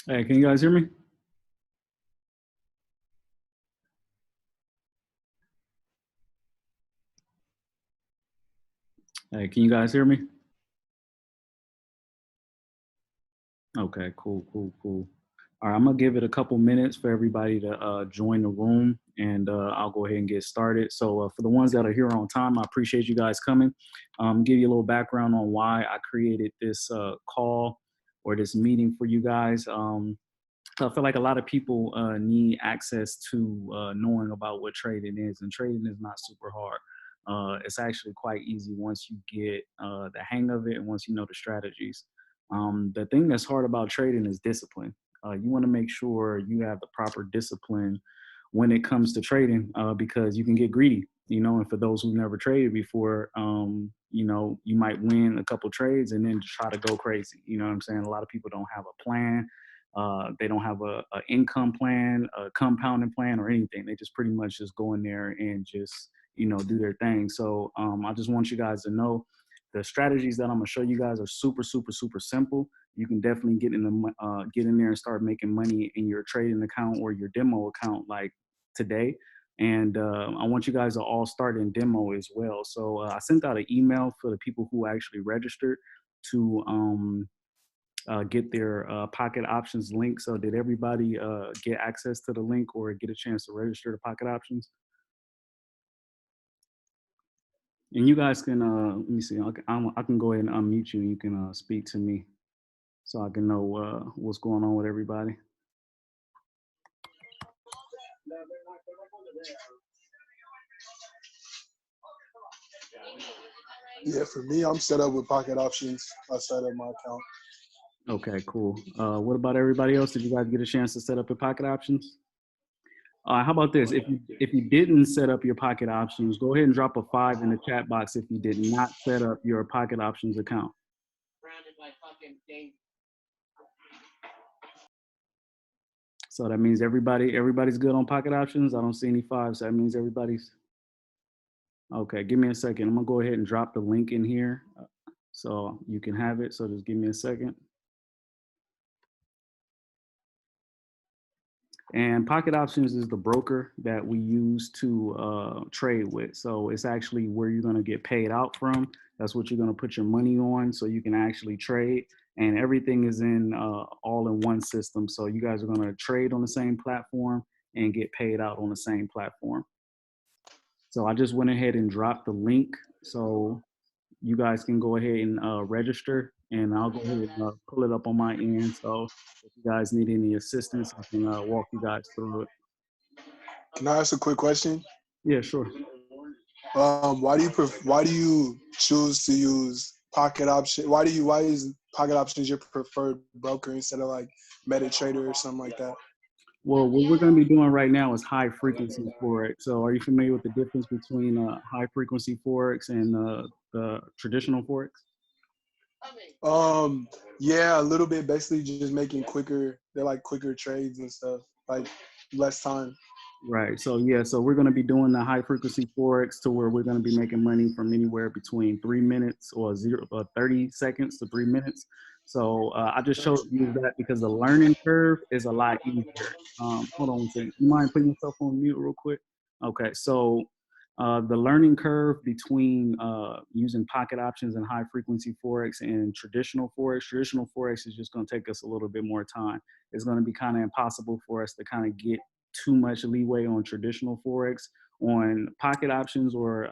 Hey, can you guys hear me? Hey, can you guys hear me? Okay, cool, cool, cool. All right, I'm gonna give it a couple minutes for everybody to join the room, and I'll go ahead and get started. So, for the ones that are here on time, I appreciate you guys coming. Give you a little background on why I created this call or this meeting for you guys. I feel like a lot of people need access to knowing about what trading is, and trading is not super hard. It's actually quite easy once you get the hang of it and once you know the strategies. The thing that's hard about trading is discipline. You want to make sure you have the proper discipline when it comes to trading because you can get greedy. And for those who've never traded before, you might win a couple trades and then just try to go crazy. You know what I'm saying? A lot of people don't have a plan. They don't have a income plan, a compounding plan, or anything. They just pretty much just go in there and just do their thing. So I just want you guys to know the strategies that I'm gonna show you guys are super, super, super simple. You can definitely get in there and start making money in your trading account or your demo account like today. And I want you guys to all start in demo as well. So I sent out an email for the people who actually registered to get their pocket options link. So did everybody get access to the link or get a chance to register the pocket options? And you guys can, let me see, I can go ahead and unmute you and you can speak to me so I can know what's going on with everybody. Yeah, for me, I'm set up with pocket options outside of my account. Okay, cool. What about everybody else? Did you guys get a chance to set up your pocket options? How about this? If you didn't set up your pocket options, go ahead and drop a 5 in the chat box if you did not set up your pocket options account. So that means everybody's good on pocket options. I don't see any fives. So that means everybody's okay. Give me a second. I'm gonna go ahead and drop the link in here so you can have it. So just give me a second. And Pocket Options is the broker that we use to trade with. So it's actually where you're going to get paid out from. That's what you're going to put your money on so you can actually trade. And everything is in all in one system. So you guys are going to trade on the same platform and get paid out on the same platform. So I just went ahead and dropped the link. So you guys can go ahead and register, and I'll go ahead and pull it up on my end. So if you guys need any assistance, I can walk you guys through it. Can I ask a quick question? Yeah, sure. Why do you choose to use pocket option? Why is pocket options your preferred broker instead of like MetaTrader or something like that? Well, what we're going to be doing right now is high frequency forex. So, are you familiar with the difference between high frequency forex and the traditional forex? Um, yeah, a little bit. Basically, just making quicker. They're like quicker trades and stuff, like less time. Right. So yeah, so we're going to be doing the high frequency forex to where we're going to be making money from anywhere between 3 minutes or 30 seconds to 3 minutes. So I just chose to use that because the learning curve is a lot easier. Hold on one second. You mind putting yourself on mute real quick? Okay. So the learning curve between using pocket options and high frequency forex and traditional forex is just going to take us a little bit more time. It's going to be kind of impossible for us to kind of get too much leeway on traditional forex. On pocket options or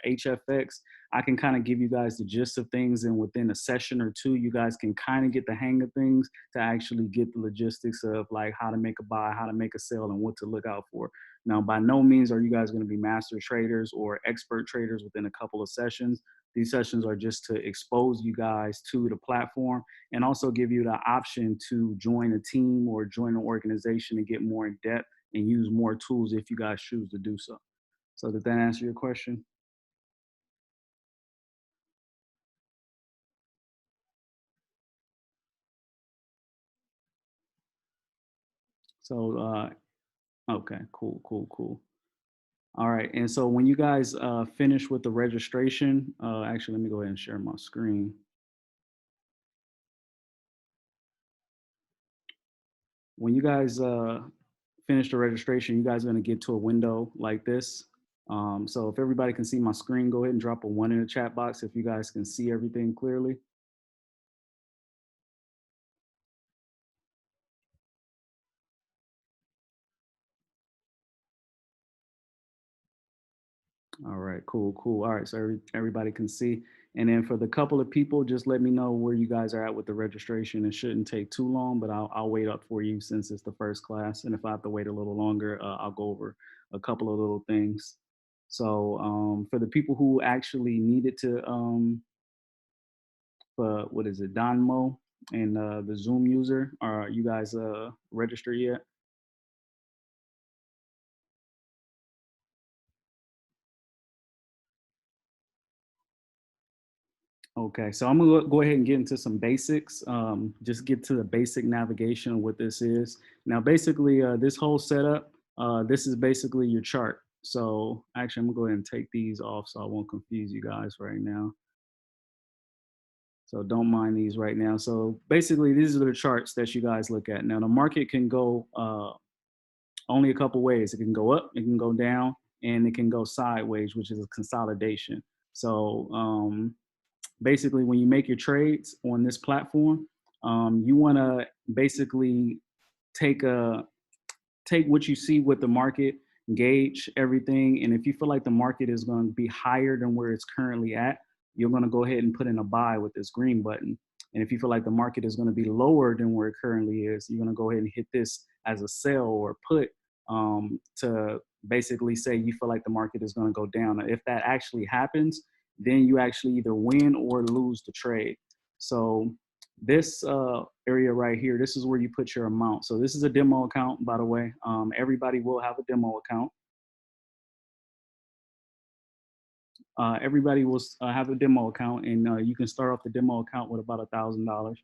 HFX, I can kind of give you guys the gist of things, and within a session or two, you guys can kind of get the hang of things to actually get the logistics of like how to make a buy, how to make a sell, and what to look out for. Now, by no means are you guys going to be master traders or expert traders within a couple of sessions. These sessions are just to expose you guys to the platform and also give you the option to join a team or join an organization and get more in depth and use more tools if you guys choose to do so. So did that answer your question? So okay, cool, cool, cool. All right, and so when you guys finish with the registration, actually, let me go ahead and share my screen. when you guys finish the registration, you guys are going to get to a window like this. So if everybody can see my screen, go ahead and drop a 1 in the chat box if you guys can see everything clearly. All right, cool, cool. All right, so everybody can see. And then for the couple of people, just let me know where you guys are at with the registration. It shouldn't take too long, but I'll wait up for you since it's the first class. And if I have to wait a little longer, I'll go over a couple of little things. So for the people who actually needed to, what is it, Donmo and the Zoom user, are you guys registered yet? Okay, so I'm gonna go ahead and get into some basics. Just get to the basic navigation of what this is. Now, basically, this whole setup, this is basically your chart. So actually, I'm gonna go ahead and take these off so I won't confuse you guys right now. So don't mind these right now. So basically, these are the charts that you guys look at. Now, the market can go only a couple ways. It can go up, it can go down, and it can go sideways, which is a consolidation. So basically when you make your trades on this platform, you want to basically take a take what you see with the market, gauge everything, and if you feel like the market is going to be higher than where it's currently at, you're going to go ahead and put in a buy with this green button. And if you feel like the market is going to be lower than where it currently is, you're going to go ahead and hit this as a sell or put, to basically say you feel like the market is going to go down. Now, if that actually happens, then you actually either win or lose the trade. So this area right here, this is where you put your amount. So this is a demo account, by the way. Everybody will have a demo account. Everybody will have a demo account, and you can start off the demo account with about $1,000,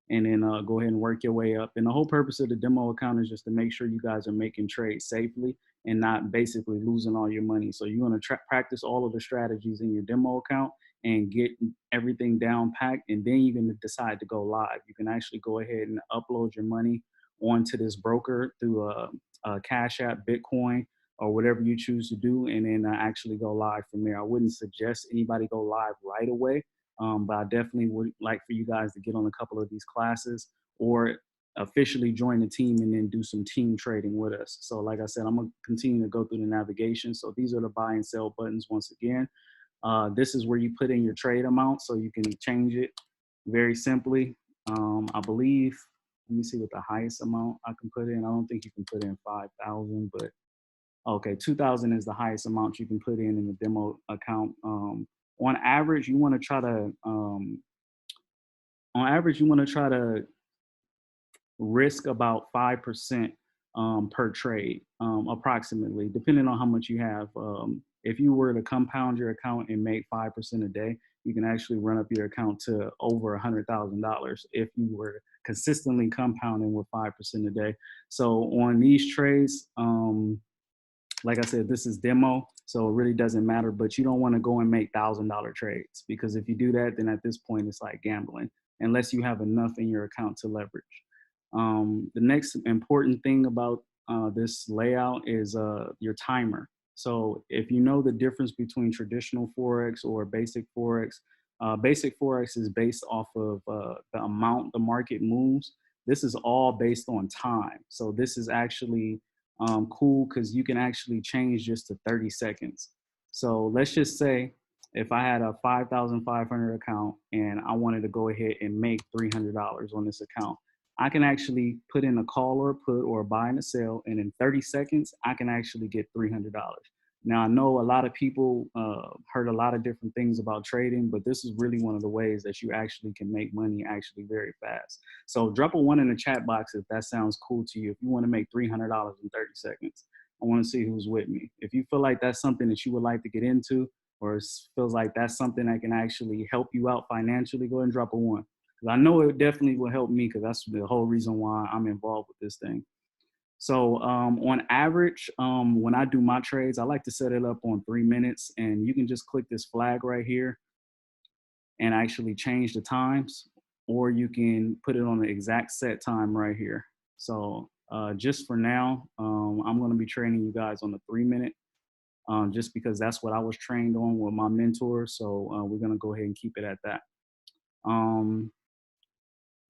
and then go ahead and work your way up. And the whole purpose of the demo account is just to make sure you guys are making trades safely and not basically losing all your money. So you're going to practice all of the strategies in your demo account and get everything down packed, and then you're going to decide to go live. You can actually go ahead and upload your money onto this broker through a Cash App, Bitcoin, or whatever you choose to do, and then actually go live from there. I wouldn't suggest anybody go live right away, but I definitely would like for you guys to get on a couple of these classes or officially join the team and then do some team trading with us. So like I said, I'm gonna continue to go through the navigation. So these are the buy and sell buttons once again. This is where you put in your trade amount so you can change it very simply. I believe, let me see what the highest amount I can put in. I don't think you can put in 5,000, but okay, 2,000 is the highest amount you can put in the demo account. On average, you want to try to risk about 5% per trade, approximately, depending on how much you have. If you were to compound your account and make 5% a day, you can actually run up your account to over $100,000 if you were consistently compounding with 5% a day. So on these trades, like I said, this is demo, so it really doesn't matter, but you don't want to go and make $1,000 trades, because if you do that, then at this point it's like gambling, unless you have enough in your account to leverage. The next important thing about this layout is your timer. So if you know the difference between traditional Forex or basic Forex is based off of the amount the market moves. This is all based on time. So this is actually cool because you can actually change just to 30 seconds. So let's just say if I had a 5,500 account and I wanted to go ahead and make $300 on this account, I can actually put in a call or a put or a buy and a sell, and in 30 seconds, I can actually get $300. Now, I know a lot of people heard a lot of different things about trading, but this is really one of the ways that you actually can make money actually very fast. So drop a 1 in the chat box if that sounds cool to you. If you want to make $300 in 30 seconds, I want to see who's with me. If you feel like that's something that you would like to get into, or feels like that's something that can actually help you out financially, go ahead and drop a 1. Because I know it definitely will help me, because that's the whole reason why I'm involved with this thing. So on average, when I do my trades, I like to set it up on 3 minutes, and you can just click this flag right here and actually change the times, or you can put it on the exact set time right here. So Just for now, I'm going to be training you guys on the 3 minute, just because that's what I was trained on with my mentor. So we're going to go ahead and keep it at that. Um,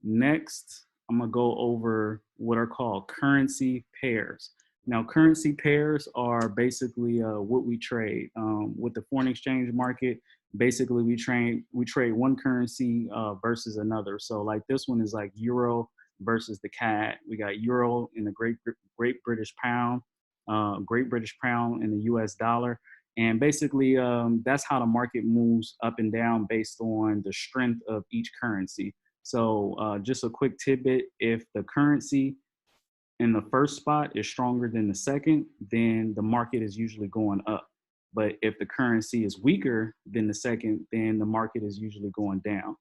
Next, I'm gonna go over what are called currency pairs. Now, currency pairs are basically what we trade with the foreign exchange market. Basically, we trade one currency versus another. So, like this one is like euro versus the CAD. We got euro in the Great British Pound, Great British Pound in the U.S. dollar, and basically that's how the market moves up and down based on the strength of each currency. So just a quick tidbit, if the currency in the first spot is stronger than the second, then the market is usually going up. But if the currency is weaker than the second, then the market is usually going down.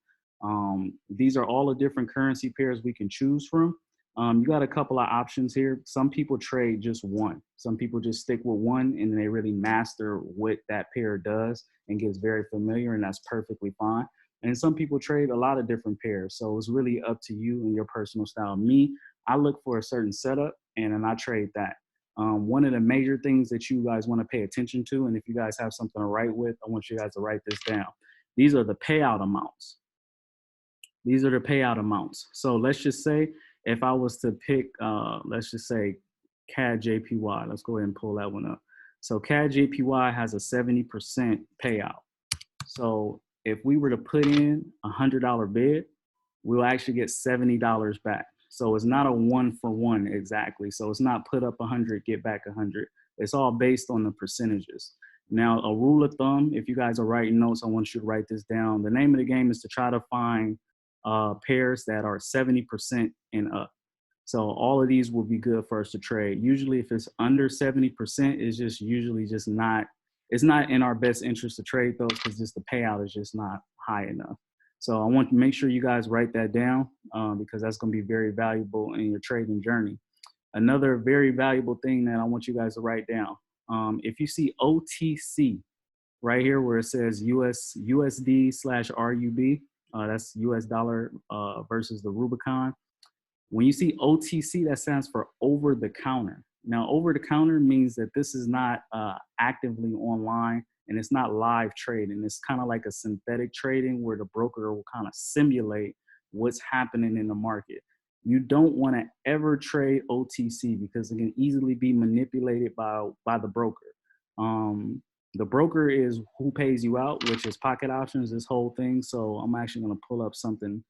These are all the different currency pairs we can choose from. You got a couple of options here. Some people trade just one. Some people just stick with one and they really master what that pair does and gets very familiar, and that's perfectly fine. And some people trade a lot of different pairs. So it's really up to you and your personal style. Me, I look for a certain setup and then I trade that. One of the major things that you guys want to pay attention to, and if you guys have something to write with, I want you guys to write this down. These are the payout amounts. These are the payout amounts. So let's just say if I was to pick, let's just say CAD JPY, let's go ahead and pull that one up. So CAD JPY has a 70% payout. So if we were to put in $100 bid, we'll actually get $70 back. So it's not a 1-for-1 exactly. So it's not put up 100, get back 100. It's all based on the percentages. Now, a rule of thumb, if you guys are writing notes, I want you to write this down. The name of the game is to try to find pairs that are 70% and up. So all of these will be good for us to trade. Usually if it's under 70%, it's just usually just not, it's not in our best interest to trade those because just the payout is just not high enough. So I want to make sure you guys write that down because that's going to be very valuable in your trading journey. Another very valuable thing that I want you guys to write down. If you see OTC right here where it says USD/RUB, that's US dollar versus the Rubicon. When you see OTC, that stands for over the counter. Now, over the counter means that this is not actively online and it's not live trading. It's kind of like a synthetic trading where the broker will kind of simulate what's happening in the market. You don't want to ever trade OTC because it can easily be manipulated by the broker. The broker is who pays you out, which is Pocket Options, this whole thing. So I'm actually going to pull up something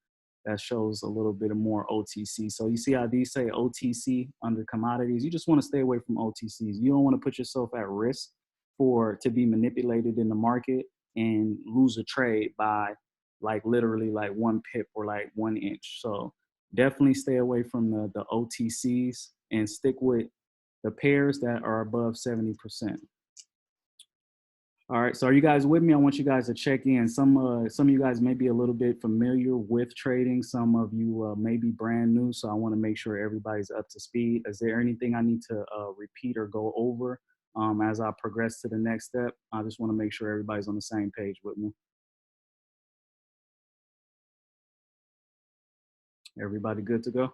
that shows a little bit more OTC. So you see how these say OTC under commodities? You just want to stay away from OTCs. You don't want to put yourself at risk to be manipulated in the market and lose a trade by like literally like 1 pip or like 1 inch. So definitely stay away from the OTCs and stick with the pairs that are above 70%. All right, so are you guys with me? I want you guys to check in. Some of you guys may be a little bit familiar with trading. Some of you may be brand new, so I want to make sure everybody's up to speed. Is there anything I need to repeat or go over as I progress to the next step? I just want to make sure everybody's on the same page with me. Everybody good to go?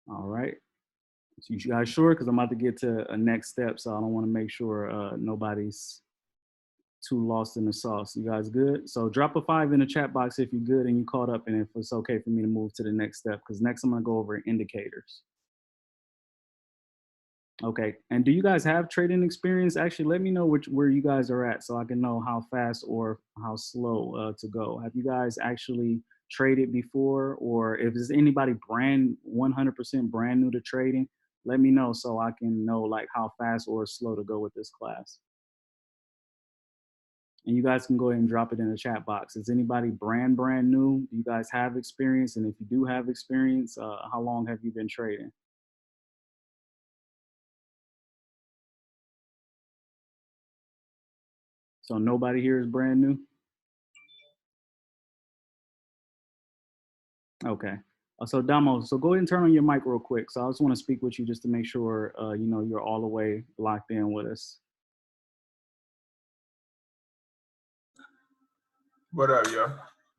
All right. So you guys sure? Because I'm about to get to a next step, so I don't want to make sure nobody's too lost in the sauce. You guys good? So drop a 5 in the chat box if you're good and you caught up, and if it's okay for me to move to the next step, because next I'm gonna go over indicators. Okay, and do you guys have trading experience? Actually, let me know where you guys are at so I can know how fast or how slow to go. Have you guys actually traded before, or if there's anybody 100% brand new to trading, let me know so I can know like how fast or slow to go with this class. And you guys can go ahead and drop it in the chat box. Is anybody brand new? Do you guys have experience? And if you do have experience, how long have you been trading? So nobody here is brand new? Okay. So Damo, so go ahead and turn on your mic real quick. So I just want to speak with you just to make sure, you know, you're all the way locked in with us. What up, yo?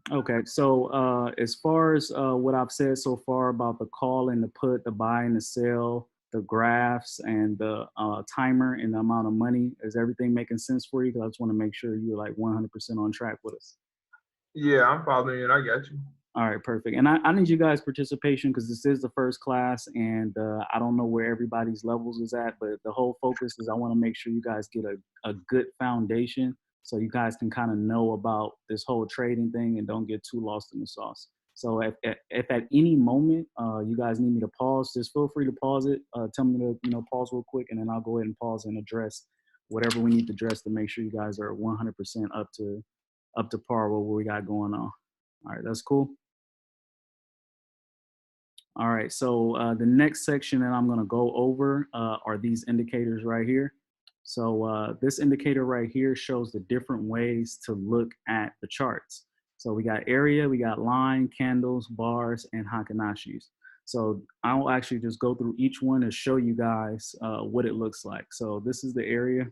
Okay, so as far as what I've said so far about the call and the put, the buy and the sell, the graphs and the timer and the amount of money, is everything making sense for you? Because I just want to make sure you're like 100% on track with us. Yeah, I'm following you. I got you. All right, perfect. And I need you guys' participation because this is the first class, and I don't know where everybody's levels is at, but the whole focus is I want to make sure you guys get a good foundation so you guys can kind of know about this whole trading thing and don't get too lost in the sauce. So if at any moment you guys need me to pause, just feel free to pause it. Tell me to pause real quick, and then I'll go ahead and pause and address whatever we need to address to make sure you guys are 100% up to par with what we got going on. All right, that's cool. All right, so the next section that I'm gonna go over are these indicators right here. So this indicator right here shows the different ways to look at the charts. So we got area, we got line, candles, bars, and Hakinashis. So I'll actually just go through each one to show you guys what it looks like. So this is the area.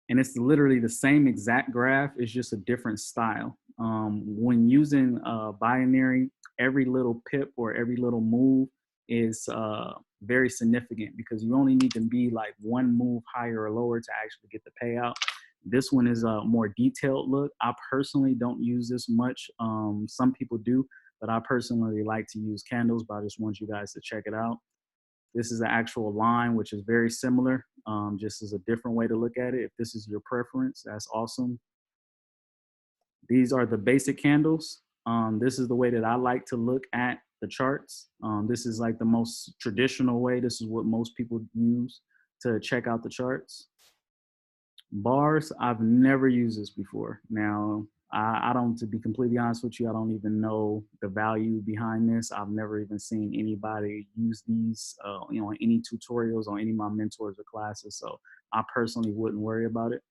And it's literally the same exact graph, it's just a different style. When using binary, every little pip or every little move is very significant because you only need to be like one move higher or lower to actually get the payout. This one is a more detailed look. I personally don't use this much. Some people do, but I personally like to use candles, but I just want you guys to check it out. This is the actual line, which is very similar, just as a different way to look at it. If this is your preference, that's awesome. These are the basic candles. This is the way that I like to look at the charts. This is like the most traditional way. This is what most people use to check out the charts. Bars, I've never used this before. Now, I don't, to be completely honest with you, I don't even know the value behind this. I've never even seen anybody use these, in any tutorials or any of my mentors or classes. So I personally wouldn't worry about it.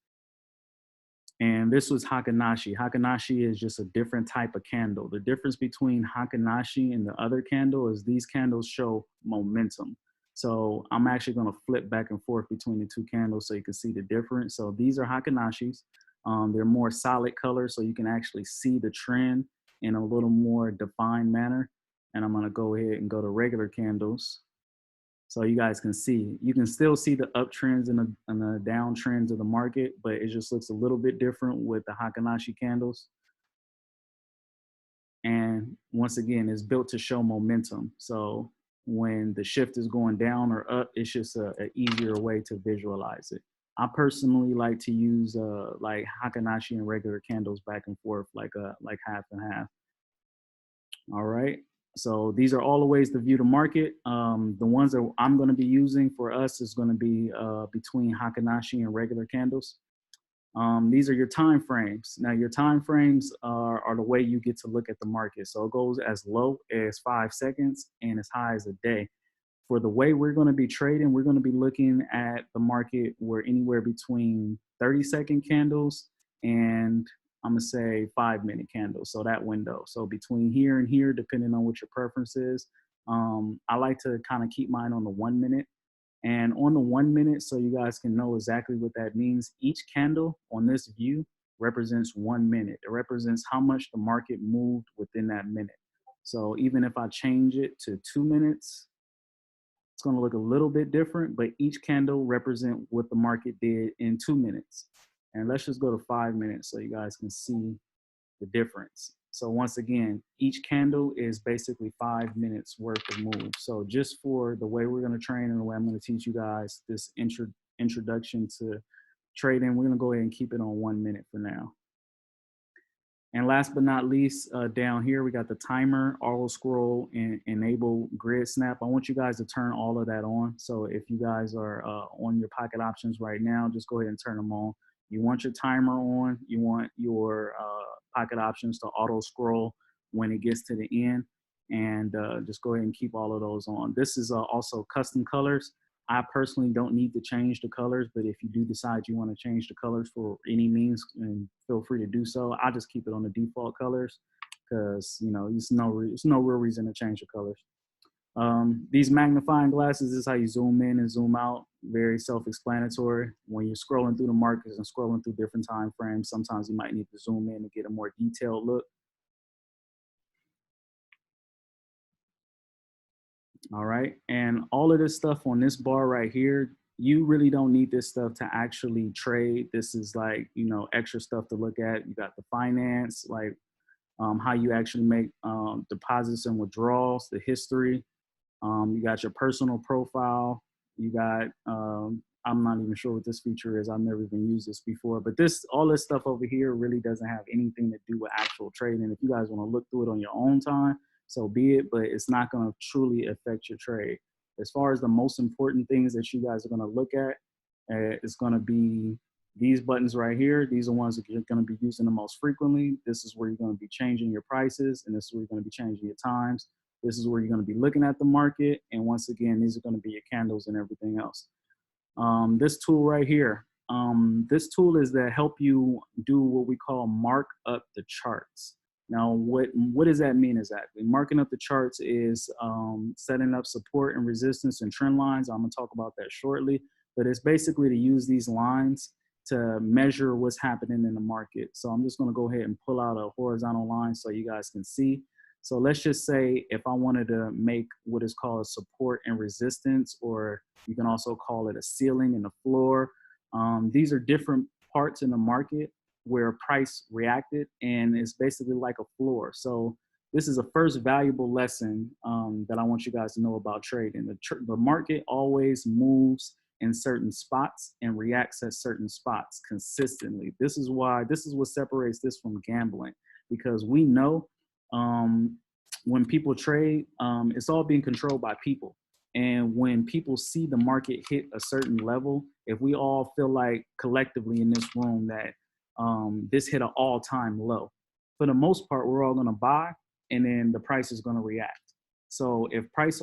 And this was Hakanashi. Hakanashi is just a different type of candle. The difference between Hakanashi and the other candle is these candles show momentum. So I'm actually going to flip back and forth between the two candles so you can see the difference. So these are Hakanashis. They're more solid colors, so you can actually see the trend in a little more defined manner. And I'm going to go ahead and go to regular candles. So you guys can see, you can still see the uptrends and the downtrends of the market, but it just looks a little bit different with the Hakanashi candles. And once again, it's built to show momentum. So when the shift is going down or up, it's just an easier way to visualize it. I personally like to use like Hakanashi and regular candles back and forth, like half and half. All right. So these are all the ways to view the market. The ones that I'm going to be using for us is going to be between Hakanashi and regular candles. These are your time frames. Now your time frames are the way you get to look at the market. So it goes as low as 5 seconds and as high as a day. For the way we're going to be trading, we're going to be looking at the market where anywhere between 30-second candles and I'm gonna say 5-minute candles. So that window. So between here and here, depending on what your preference is, I like to kind of keep mine on the 1 minute. And on the 1 minute, so you guys can know exactly what that means, each candle on this view represents 1 minute. It represents how much the market moved within that minute. So even if I change it to 2 minutes, it's going to look a little bit different, but each candle represent what the market did in 2 minutes. And let's just go to 5 minutes so you guys can see the difference. So once again, each candle is basically 5 minutes worth of move. So just for the way we're going to train and the way I'm going to teach you guys this introduction to trading, we're going to go ahead and keep it on 1 minute for now. And last but not least, down here, we got the timer, auto scroll, and enable grid snap. I want you guys to turn all of that on. So if you guys are on your pocket options right now, just go ahead and turn them on. You want your timer on. You want your pocket options to auto scroll when it gets to the end. And just go ahead and keep all of those on. This is also custom colors. I personally don't need to change the colors, but if you do decide you want to change the colors for any means, and feel free to do so. I just keep it on the default colors because, you know, there's no real reason to change the colors. These magnifying glasses is how you zoom in and zoom out. Very self-explanatory. When you're scrolling through the markets and scrolling through different time frames, sometimes you might need to zoom in to get a more detailed look. All right, and all of this stuff on this bar right here, you really don't need this stuff to actually trade. This is like, you know, extra stuff to look at. You got the finance, like how you actually make deposits and withdrawals, the history. You got your personal profile. You got, I'm not even sure what this feature is. I've never even used this before, but all this stuff over here really doesn't have anything to do with actual trading. If you guys want to look through it on your own time, so be it, but it's not going to truly affect your trade. As far as the most important things that you guys are going to look at, it's going to be these buttons right here. These are ones that you're going to be using the most frequently. This is where you're going to be changing your prices, and this is where you're going to be changing your times. This is where you're going to be looking at the market. And once again, these are going to be your candles and everything else. This tool right here, this tool is to help you do what we call mark up the charts. Now, what does that mean exactly? Marking up the charts is setting up support and resistance and trend lines. I'm going to talk about that shortly, but it's basically to use these lines to measure what's happening in the market. So I'm just going to go ahead and pull out a horizontal line so you guys can see. So let's just say if I wanted to make what is called a support and resistance, or you can also call it a ceiling and a floor. These are different parts in the market where price reacted, and it's basically like a floor. So this is a first valuable lesson that I want you guys to know about trading. The market always moves in certain spots and reacts at certain spots consistently. This is what separates this from gambling, because we know when people trade, it's all being controlled by people. And when people see the market hit a certain level, if we all feel like collectively in this room that this hit an all-time low, for the most part, we're all going to buy, and then the price is going to react. So if price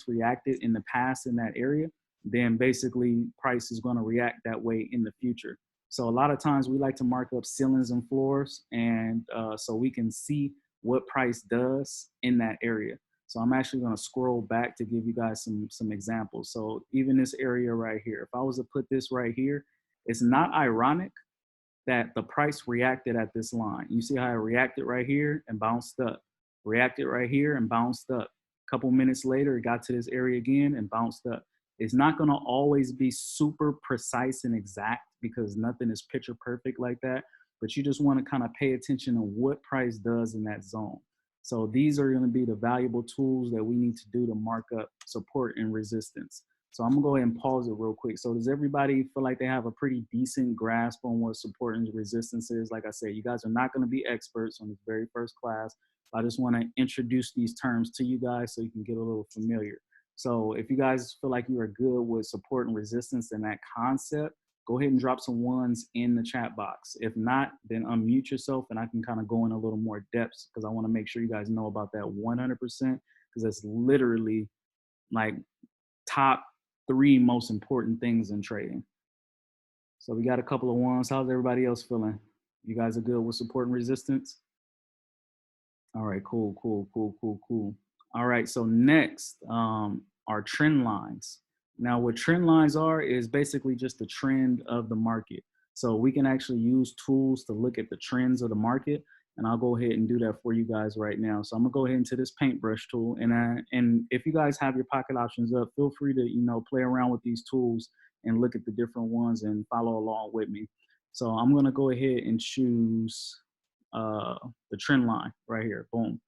reacted in the past in that area, then basically price is going to react that way in the future. So a lot of times we like to mark up ceilings and floors, and so we can see what price does in that area. So I'm actually going to scroll back to give you guys some examples. So even this area right here, if I was to put this right here, it's not ironic that the price reacted at this line. You see how it reacted right here and bounced up, reacted right here and bounced up. A couple minutes later, it got to this area again and bounced up. It's not going to always be super precise and exact, because nothing is picture perfect like that, but you just want to kind of pay attention to what price does in that zone. So these are going to be the valuable tools that we need to do to mark up support and resistance. So I'm gonna go ahead and pause it real quick. So does everybody feel like they have a pretty decent grasp on what support and resistance is? Like I said, you guys are not gonna be experts on this very first class. I just wanna introduce these terms to you guys so you can get a little familiar. So if you guys feel like you are good with support and resistance and that concept, go ahead and drop some ones in the chat box. If not, then unmute yourself and I can kind of go in a little more depth, because I wanna make sure you guys know about that 100%, because that's literally like top 3 most important things in trading. So we got a couple of ones. How's everybody else feeling? You guys are good with support and resistance? All right, cool. All right, so next are trend lines. Now what trend lines are is basically just the trend of the market. So we can actually use tools to look at the trends of the market, and I'll go ahead and do that for you guys right now. So I'm gonna go ahead into this paintbrush tool, and if you guys have your pocket options up, feel free to play around with these tools and look at the different ones and follow along with me. So I'm gonna go ahead and choose the trend line right here, boom.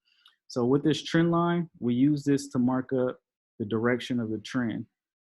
So with this trend line, we use this to mark up the direction of the trend.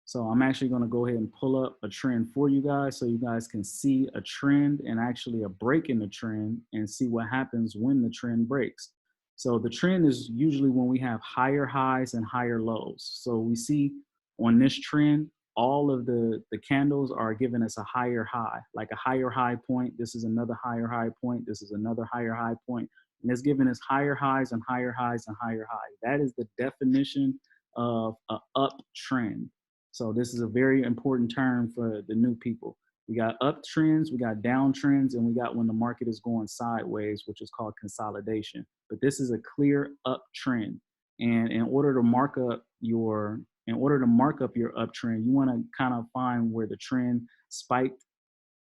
So I'm actually gonna go ahead and pull up a trend for you guys so you guys can see a trend and actually a break in the trend and see what happens when the trend breaks. So the trend is usually when we have higher highs and higher lows. So we see on this trend, all of the candles are giving us a higher high, like a higher high point. This is another higher high point. This is another higher high point. And it's giving us higher highs and higher highs and higher highs. That is the definition of an uptrend. So this is a very important term for the new people. We got uptrends, we got downtrends, and we got when the market is going sideways, which is called consolidation. But this is a clear uptrend. And in order to mark up your uptrend, you want to kind of find where the trend spiked,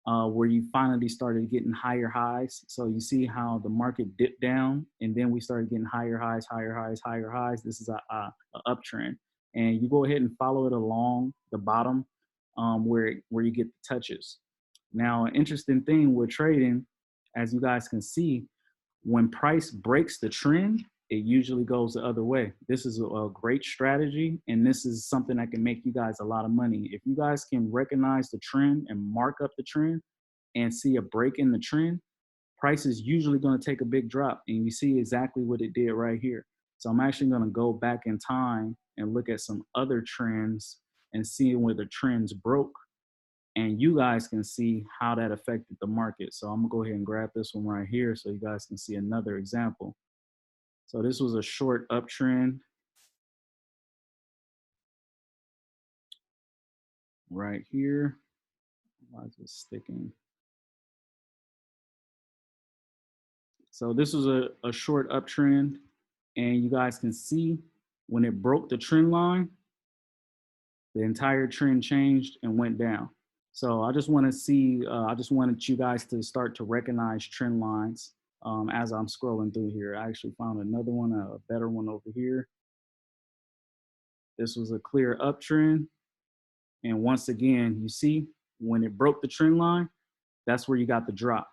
where you finally started getting higher highs. So you see how the market dipped down, and then we started getting higher highs, higher highs, higher highs. This is a uptrend, and you go ahead and follow it along the bottom, where you get the touches. Now, an interesting thing with trading, as you guys can see, when price breaks the trend, it usually goes the other way. This is a great strategy, and this is something that can make you guys a lot of money. If you guys can recognize the trend and mark up the trend and see a break in the trend, price is usually going to take a big drop, and you see exactly what it did right here. So I'm actually going to go back in time and look at some other trends and see where the trends broke, and you guys can see how that affected the market. So I'm gonna go ahead and grab this one right here so you guys can see another example. So this was a short uptrend right here. Why is it sticking? So this was a short uptrend, and you guys can see when it broke the trend line, the entire trend changed and went down. So I just want to see, I just wanted you guys to start to recognize trend lines as I'm scrolling through here. I actually found another one, a better one over here. This was a clear uptrend. And once again, you see when it broke the trend line, that's where you got the drop.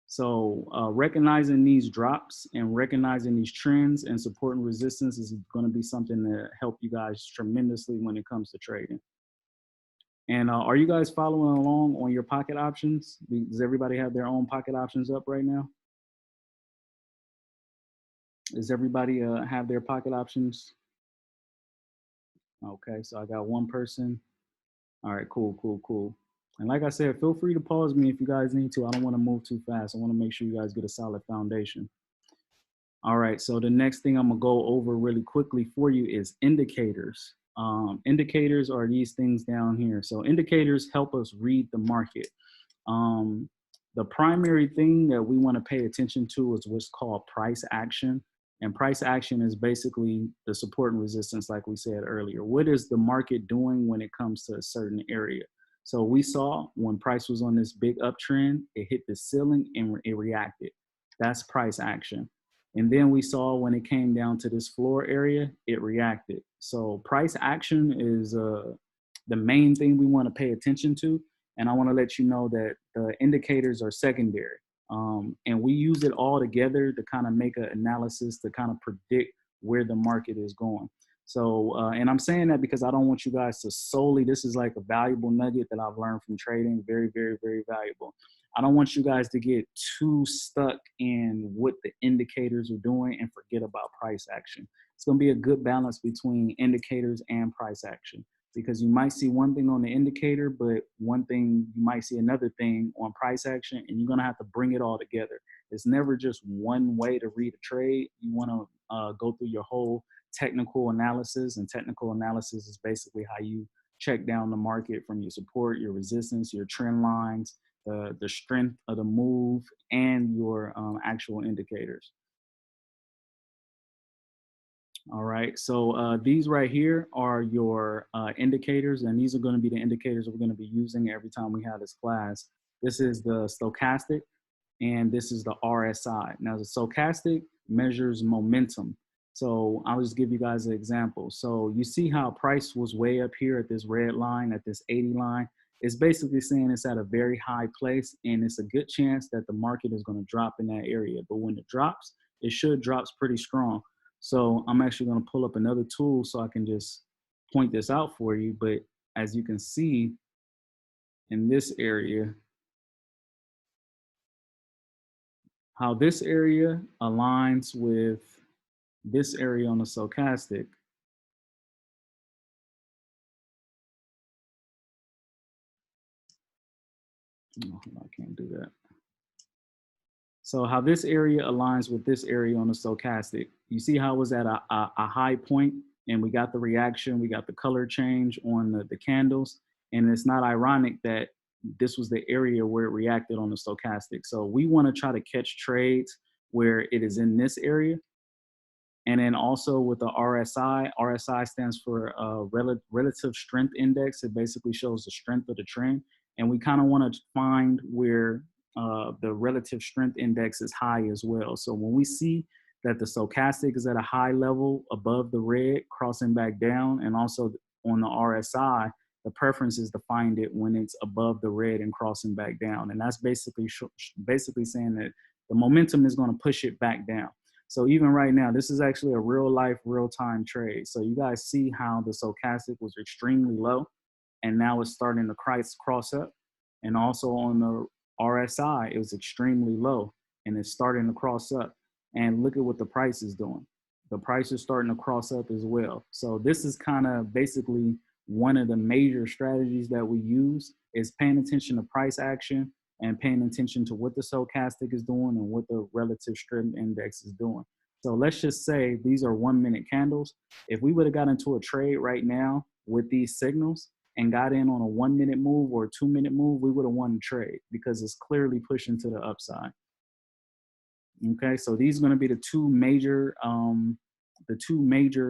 So recognizing these drops and recognizing these trends and support and resistance is going to be something that help you guys tremendously when it comes to trading. And are you guys following along on your pocket options? Does everybody have their own pocket options up right now? Does everybody have their pocket options? Okay, so I got one person. All right, cool, cool, cool. And like I said, feel free to pause me if you guys need to. I don't want to move too fast. I want to make sure you guys get a solid foundation. All right, so the next thing I'm gonna go over really quickly for you is indicators. Indicators are these things down here. So indicators help us read the market. The primary thing that we want to pay attention to is what's called price action. And price action is basically the support and resistance, like we said earlier. What is the market doing when it comes to a certain area? So we saw when price was on this big uptrend, it hit the ceiling and it reacted. That's price action. And then we saw when it came down to this floor area, it reacted. So price action is the main thing we want to pay attention to. And I want to let you know that the indicators are secondary. And we use it all together to kind of make an analysis to kind of predict where the market is going. So, and I'm saying that because I don't want you guys to solely, this is like a valuable nugget that I've learned from trading, very, very, very valuable. I don't want you guys to get too stuck in what the indicators are doing and forget about price action. It's going to be a good balance between indicators and price action, because you might see one thing on the indicator, but one thing, you might see another thing on price action, and you're going to have to bring it all together. It's never just one way to read a trade. You want to go through your whole technical analysis, and technical analysis is basically how you check down the market from your support, your resistance, your trend lines, the strength of the move, and your actual indicators. All right, so these right here are your indicators, and these are going to be the indicators we're going to be using every time we have this class. This is the stochastic, and this is the RSI. Now, the stochastic measures momentum. So I'll just give you guys an example. So you see how price was way up here at this red line, at this 80 line. It's basically saying it's at a very high place, and it's a good chance that the market is going to drop in that area. But when it drops, it should drop pretty strong. So I'm actually going to pull up another tool so I can just point this out for you. But as you can see in this area, how this area aligns with this area on the stochastic. Oh, I can't do that. So how this area aligns with this area on the stochastic. You see how it was at a high point, and we got the reaction, we got the color change on the candles. And it's not ironic that this was the area where it reacted on the stochastic. So we want to try to catch trades where it is in this area. And then also with the RSI stands for relative strength index. It basically shows the strength of the trend. And we kind of want to find where the relative strength index is high as well. So when we see that the stochastic is at a high level above the red, crossing back down, and also on the RSI, the preference is to find it when it's above the red and crossing back down. And that's basically saying that the momentum is going to push it back down. So even right now, this is actually a real life, real time trade. So you guys see how the stochastic was extremely low and now it's starting to cross up. And also on the RSI, it was extremely low and it's starting to cross up. And look at what the price is doing. The price is starting to cross up as well. So this is kind of basically one of the major strategies that we use is paying attention to price action and paying attention to what the stochastic is doing and what the relative strength index is doing. So let's just say these are 1 minute candles. If we would have got into a trade right now with these signals and got in on a 1 minute move or a 2 minute move, we would have won the trade because it's clearly pushing to the upside. Okay, so these are going to be the two major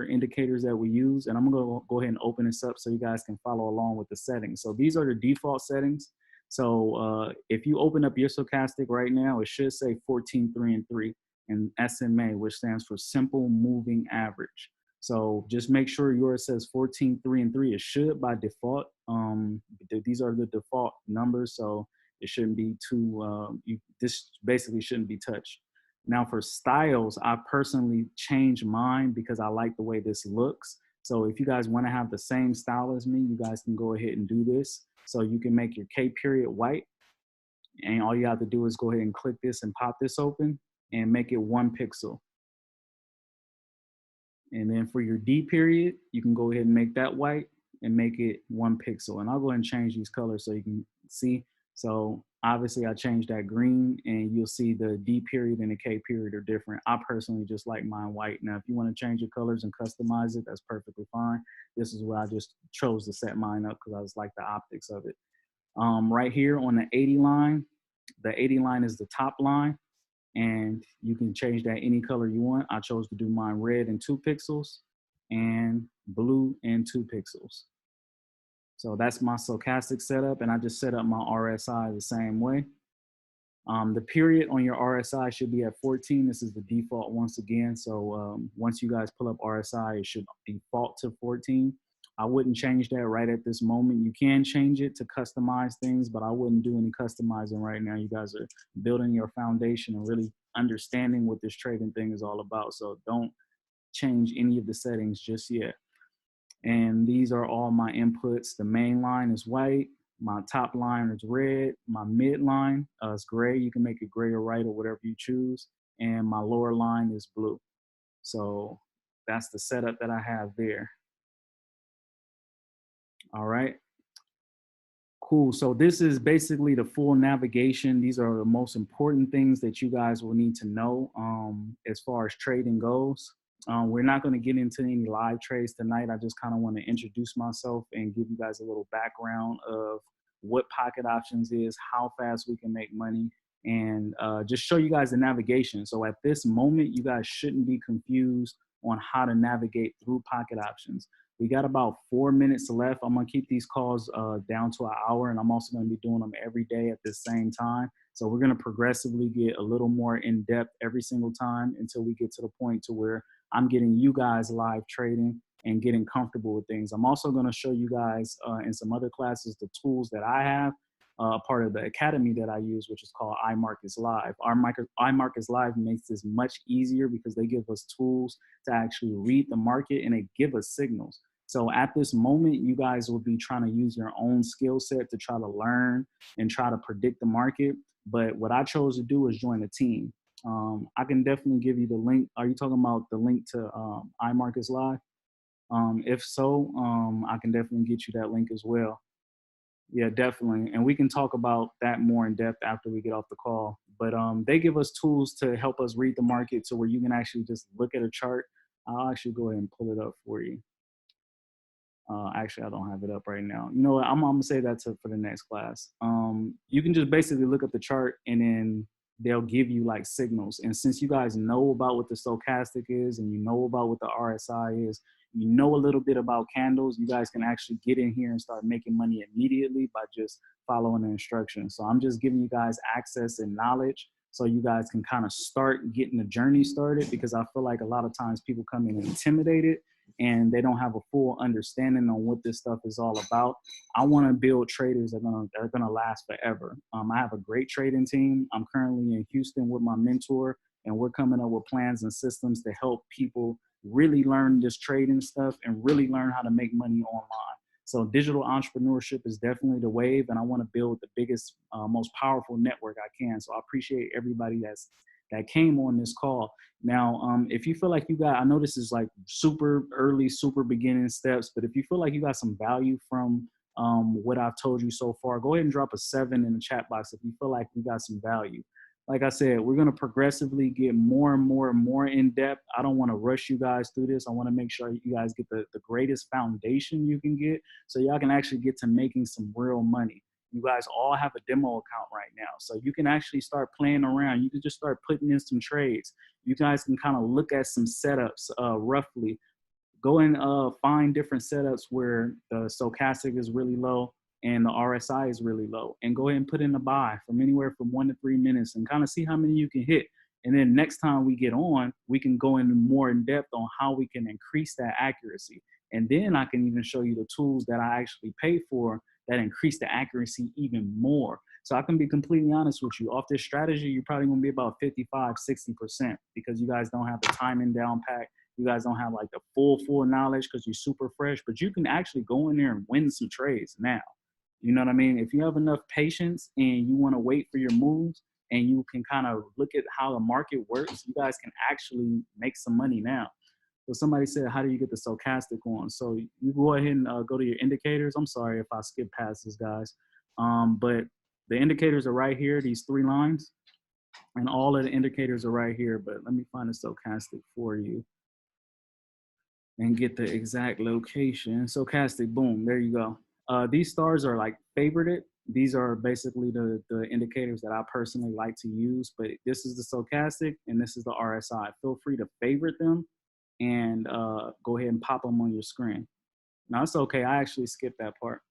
indicators that we use, and I'm going to go ahead and open this up so you guys can follow along with the settings. So these are the default settings. So if you open up your stochastic right now, it should say 14, 3, and 3, and SMA, which stands for simple moving average. So just make sure yours says 14, 3, and 3. It should by default. These are the default numbers, so it shouldn't be too. This basically shouldn't be touched. Now for styles, I personally change mine because I like the way this looks. So if you guys want to have the same style as me, you guys can go ahead and do this. So you can make your K period white. And all you have to do is go ahead and click this and pop this open and make it 1 pixel. And then for your D period, you can go ahead and make that white and make it 1 pixel. And I'll go ahead and change these colors so you can see. So obviously I changed that green and you'll see the D period and the K period are different. I personally just like mine white. Now, if you want to change your colors and customize it, that's perfectly fine. This is where I just chose to set mine up because I just like the optics of it. Right here on the 80 line, the 80 line is the top line and you can change that any color you want. I chose to do mine red and 2 pixels and blue and 2 pixels. So that's my stochastic setup, and I just set up my RSI the same way. The period on your RSI should be at 14. This is the default once again. So once you guys pull up RSI, it should default to 14. I wouldn't change that right at this moment. You can change it to customize things, but I wouldn't do any customizing right now. You guys are building your foundation and really understanding what this trading thing is all about. So don't change any of the settings just yet. And these are all my inputs. The main line is white. My top line is red. My mid line is gray. You can make it gray or white or whatever you choose. And my lower line is blue. So that's the setup that I have there. All right. Cool. So this is basically the full navigation. These are the most important things that you guys will need to know as far as trading goes. We're not going to get into any live trades tonight. I just kind of want to introduce myself and give you guys a little background of what pocket options is, how fast we can make money, and just show you guys the navigation. So at this moment, you guys shouldn't be confused on how to navigate through pocket options. We got about 4 minutes left. I'm going to keep these calls down to an hour, and I'm also going to be doing them every day at the same time. So we're going to progressively get a little more in depth every single time until we get to the point to where I'm getting you guys live trading and getting comfortable with things. I'm also going to show you guys in some other classes the tools that I have, part of the academy that I use, which is called iMarkets Live. iMarkets Live makes this much easier because they give us tools to actually read the market and they give us signals. So at this moment, you guys will be trying to use your own skill set to try to learn and try to predict the market. But what I chose to do is join a team. I can definitely give you the link. Are you talking about the link to iMarkets Live? If so, I can definitely get you that link as well. Yeah, definitely. And we can talk about that more in depth after we get off the call. But they give us tools to help us read the market to where you can actually just look at a chart. I'll actually go ahead and pull it up for you. Actually, I don't have it up right now. You know what? I'm gonna say that for the next class. You can just basically look at the chart and then they'll give you like signals. And since you guys know about what the stochastic is and you know about what the RSI is, you know a little bit about candles, you guys can actually get in here and start making money immediately by just following the instructions. So I'm just giving you guys access and knowledge so you guys can kind of start getting the journey started, because I feel like a lot of times people come in intimidated and they don't have a full understanding on what this stuff is all about. I want to build traders that are gonna last forever. I have a great trading team. I'm currently in Houston with my mentor, and we're coming up with plans and systems to help people really learn this trading stuff and really learn how to make money online. So digital entrepreneurship is definitely the wave, and I want to build the biggest, most powerful network I can. So I appreciate everybody that came on this call. Now, if you feel like you got, I know this is like super early, super beginning steps, but if you feel like you got some value from what I've told you so far, go ahead and drop a 7 in the chat box if you feel like you got some value. Like I said, we're going to progressively get more and more and more in depth. I don't want to rush you guys through this. I want to make sure you guys get the greatest foundation you can get so y'all can actually get to making some real money. You guys all have a demo account right now, so you can actually start playing around. You can just start putting in some trades. You guys can kind of look at some setups roughly. Go and find different setups where the stochastic is really low and the RSI is really low, and go ahead and put in a buy from anywhere from 1 to 3 minutes and kind of see how many you can hit. And then next time we get on, we can go into more in depth on how we can increase that accuracy. And then I can even show you the tools that I actually pay for that increase the accuracy even more. So I can be completely honest with you. Off this strategy, you're probably gonna be about 55, 60% because you guys don't have the timing down pat. You guys don't have like the full knowledge because you're super fresh, but you can actually go in there and win some trades now. You know what I mean? If you have enough patience and you want to wait for your moves and you can kind of look at how the market works, you guys can actually make some money now. So somebody said, how do you get the stochastic on? So you go ahead and go to your indicators. I'm sorry if I skip past this, guys. But the indicators are right here, these 3 lines. And all of the indicators are right here. But let me find the stochastic for you and get the exact location. Stochastic, boom, there you go. These stars are like favorited. These are basically the indicators that I personally like to use, but this is the stochastic and this is the RSI. Feel free to favorite them and go ahead and pop them on your screen. Now it's okay, I actually skipped that part.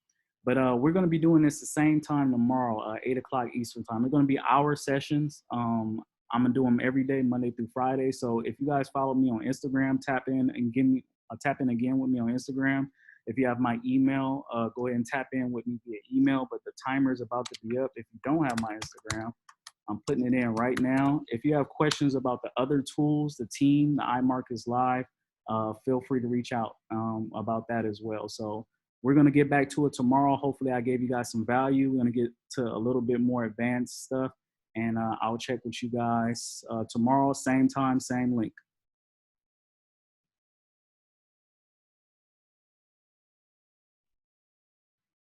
But we're gonna be doing this the same time tomorrow, 8 o'clock Eastern time. They're gonna be hour sessions. I'm gonna do them every day, Monday through Friday. So if you guys follow me on Instagram, tap in again with me on Instagram. If you have my email, go ahead and tap in with me via email, but the timer is about to be up. If you don't have my Instagram, I'm putting it in right now. If you have questions about the other tools, the team, the iMark is live, feel free to reach out about that as well. So we're gonna get back to it tomorrow. Hopefully I gave you guys some value. We're gonna get to a little bit more advanced stuff, and I'll check with you guys tomorrow, same time, same link.